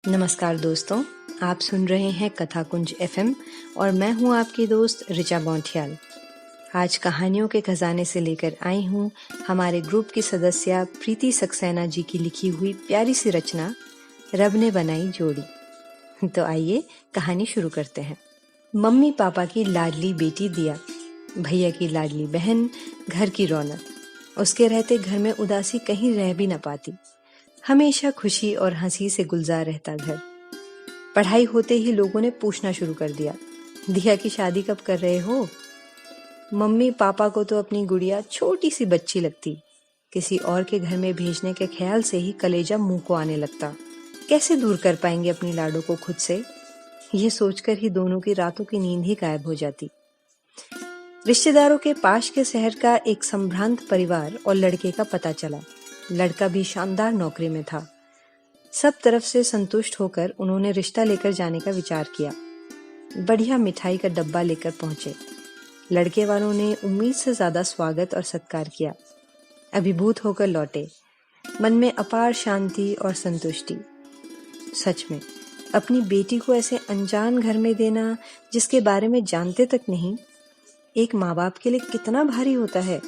नमस्कार दोस्तों, आप सुन रहे हैं कथा कुंज एफएम और मैं हूं आपकी दोस्त ऋचा बौंठियाल। आज कहानियों के खजाने से लेकर आई हूं हमारे ग्रुप की सदस्य प्रीति सक्सेना जी की लिखी हुई प्यारी सी रचना रब ने बनाई जोड़ी। तो आइए कहानी शुरू करते हैं। मम्मी पापा की लाडली बेटी दिया, भैया की लाडली बहन, घर की रौनक। उसके रहते घर में उदासी कहीं रह भी न पाती। हमेशा खुशी और हंसी से गुलजार रहता घर। पढ़ाई होते ही लोगों ने पूछना शुरू कर दिया, दिया की शादी कब कर रहे हो? मम्मी पापा को तो अपनी गुड़िया छोटी सी बच्ची लगती। किसी और के घर में भेजने के ख्याल से ही कलेजा मुंह को आने लगता। कैसे दूर कर पाएंगे अपनी लाडो को खुद से? ये सोचकर ही दोनों की रातों की नींद ही गायब हो जाती। रिश्तेदारों के पास के शहर का एक संभ्रांत परिवार और लड़के का पता चला। लड़का भी शानदार नौकरी में था। सब तरफ से संतुष्ट होकर उन्होंने रिश्ता लेकर जाने का विचार किया। बढ़िया मिठाई का डब्बा लेकर पहुंचे। लड़के वालों ने उम्मीद से ज्यादा स्वागत और सत्कार किया। अभिभूत होकर लौटे, मन में अपार शांति और संतुष्टि। सच में अपनी बेटी को ऐसे अनजान घर में देना, जिसके बारे में जानते तक नहीं, एक माँ बाप के लिए कितना भारी होता है।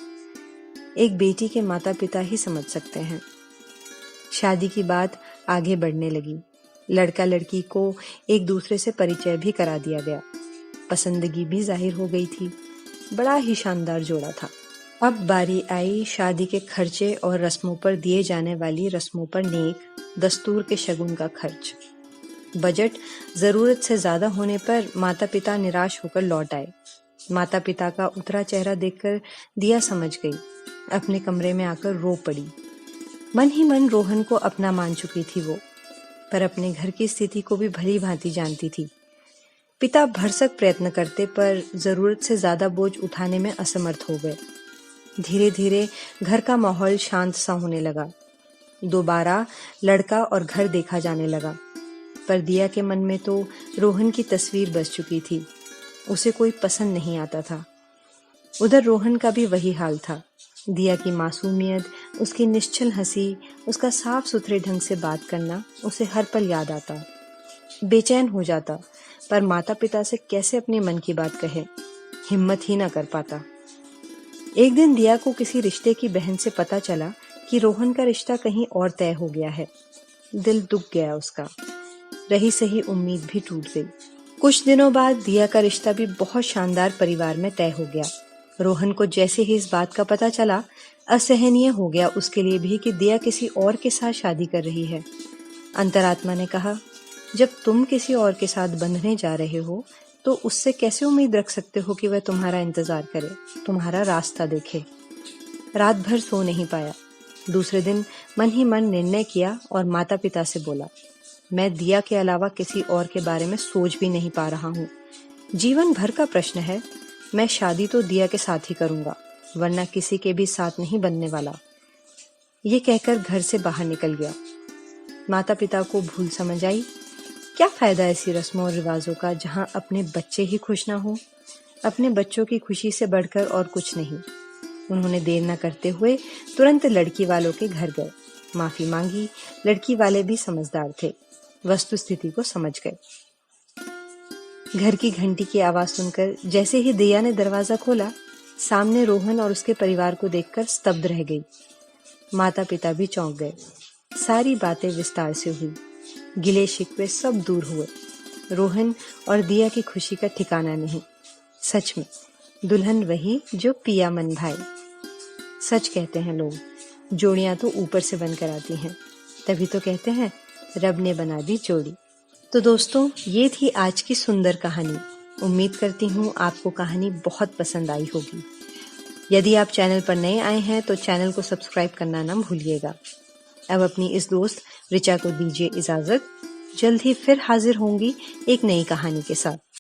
एक बेटी के माता पिता ही समझ सकते हैं। शादी की बात आगे बढ़ने लगी। लड़का लड़की को एक दूसरे से परिचय भी करा दिया गया। पसंदगी भी जाहिर हो गई थी। बड़ा ही शानदार जोड़ा था। अब बारी आई शादी के खर्चे और रस्मों पर दिए जाने वाली रस्मों पर नेक दस्तूर के शगुन का खर्च। बजट जरूरत से ज्यादा होने पर माता पिता निराश होकर लौट आए। माता पिता का उतरा चेहरा देखकर दिया समझ गई। अपने कमरे में आकर रो पड़ी। मन ही मन रोहन को अपना मान चुकी थी वो, पर अपने घर की स्थिति को भी भली भांति जानती थी। पिता भरसक प्रयत्न करते पर जरूरत से ज्यादा बोझ उठाने में असमर्थ हो गए। धीरे धीरे घर का माहौल शांत सा होने लगा। दोबारा लड़का और घर देखा जाने लगा, पर दिया के मन में तो रोहन की तस्वीर बस चुकी थी। उसे कोई पसंद नहीं आता था। उधर रोहन का भी वही हाल था। दिया की मासूमियत, उसकी निश्चल हंसी, उसका साफ सुथरे ढंग से बात करना उसे हर पल याद आता। बेचैन हो जाता, पर माता पिता से कैसे अपने मन की बात कहे, हिम्मत ही ना कर पाता। एक दिन दिया को किसी रिश्ते की बहन से पता चला कि रोहन का रिश्ता कहीं और तय हो गया है। दिल दुख गया उसका। रही सही उम्मीद भी टूट गई। कुछ दिनों बाद दिया का रिश्ता भी बहुत शानदार परिवार में तय हो गया। रोहन को जैसे ही इस बात का पता चला, असहनीय हो गया उसके लिए भी कि दिया किसी और के साथ शादी कर रही है। अंतरात्मा ने कहा, जब तुम किसी और के साथ बंधने जा रहे हो तो उससे कैसे उम्मीद रख सकते हो कि वह तुम्हारा इंतजार करे, तुम्हारा रास्ता देखे। रात भर सो नहीं पाया। दूसरे दिन मन ही मन निर्णय किया और माता पिता से बोला, मैं दिया के अलावा किसी और के बारे में सोच भी नहीं पा रहा हूँ। जीवन भर का प्रश्न है। मैं शादी तो दिया के साथ ही करूंगा, वरना किसी के भी साथ नहीं बनने वाला। ये कहकर घर से बाहर निकल गया। माता पिता को भूल समझ आई। क्या फायदा ऐसी रस्मों और रिवाजों का जहां अपने बच्चे ही खुश ना हो। अपने बच्चों की खुशी से बढ़कर और कुछ नहीं। उन्होंने देर न करते हुए तुरंत लड़की वालों के घर गए। माफी मांगी। लड़की वाले भी समझदार थे, वस्तु स्थिति को समझ गए। घर की घंटी की आवाज सुनकर जैसे ही दिया ने दरवाजा खोला, सामने रोहन और उसके परिवार को देखकर स्तब्ध रह गई। माता पिता भी चौंक गए। सारी बातें विस्तार से हुई। गिले शिकवे सब दूर हुए। रोहन और दिया की खुशी का ठिकाना नहीं। सच में दुल्हन वही जो पिया मन भाए। सच कहते हैं लोग, जोड़ियां तो ऊपर से बनकर आती हैं। तभी तो कहते हैं रब ने बना दी जोड़ी। तो दोस्तों, ये थी आज की सुंदर कहानी। उम्मीद करती हूँ आपको कहानी बहुत पसंद आई होगी। यदि आप चैनल पर नए आए हैं तो चैनल को सब्सक्राइब करना ना भूलिएगा। अब अपनी इस दोस्त ऋचा को दीजिए इजाजत। जल्द ही फिर हाजिर होंगी एक नई कहानी के साथ।